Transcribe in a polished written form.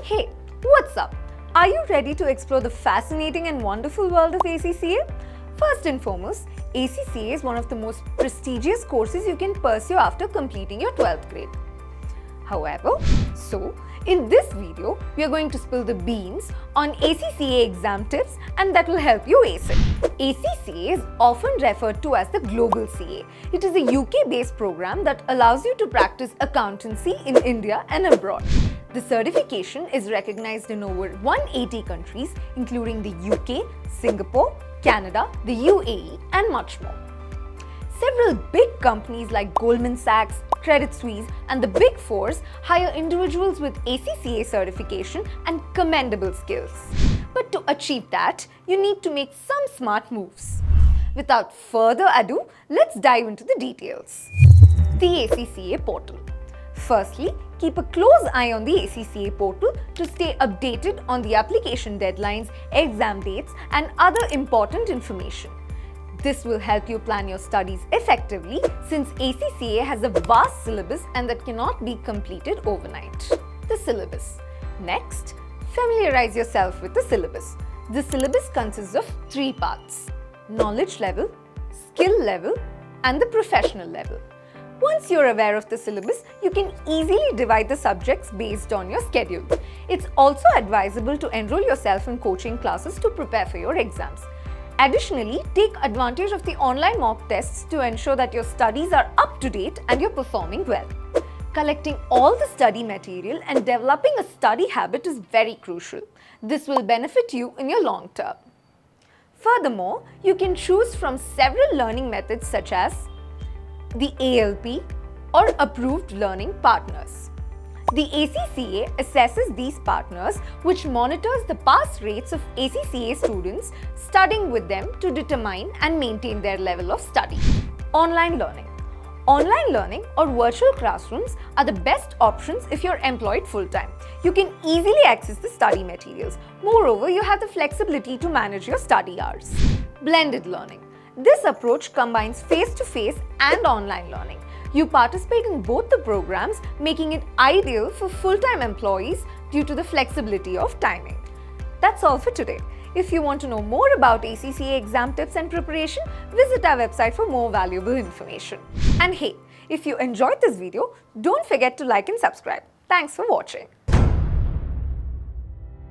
Hey, what's up? Are you ready to explore the fascinating and wonderful world of ACCA? First and foremost, ACCA is one of the most prestigious courses you can pursue after completing your 12th grade. However, in this video, we are going to spill the beans on ACCA exam tips and that will help you ace it. ACCA is often referred to as the Global CA. It is a UK-based program that allows you to practice accountancy in India and abroad. The certification is recognized in over 180 countries, including the UK, Singapore, Canada, the UAE, and much more. Several big companies like Goldman Sachs, Credit Suisse, and the Big Fours hire individuals with ACCA certification and commendable skills. But to achieve that, you need to make some smart moves. Without further ado, let's dive into the details. The ACCA portal. Firstly, keep a close eye on the ACCA portal to stay updated on the application deadlines, exam dates, and other important information. This will help you plan your studies effectively since ACCA has a vast syllabus and that cannot be completed overnight. The syllabus. Next, familiarize yourself with the syllabus. The syllabus consists of 3 parts: knowledge level, skill level, and the professional level. Once you're aware of the syllabus, you can easily divide the subjects based on your schedule. It's also advisable to enroll yourself in coaching classes to prepare for your exams. Additionally, take advantage of the online mock tests to ensure that your studies are up to date and you're performing well. Collecting all the study material and developing a study habit is very crucial. This will benefit you in your long term. Furthermore, you can choose from several learning methods such as the ALP or Approved Learning Partners. The ACCA assesses these partners, which monitors the pass rates of ACCA students studying with them to determine and maintain their level of study. Online learning. Online learning or virtual classrooms are the best options if you're employed full-time. You can easily access the study materials. Moreover, you have the flexibility to manage your study hours. Blended learning. This approach combines face-to-face and online learning. You participate in both the programs, making it ideal for full-time employees due to the flexibility of timing. That's all for today. If you want to know more about ACCA exam tips and preparation, visit our website for more valuable information. And hey, if you enjoyed this video, don't forget to like and subscribe. Thanks for watching.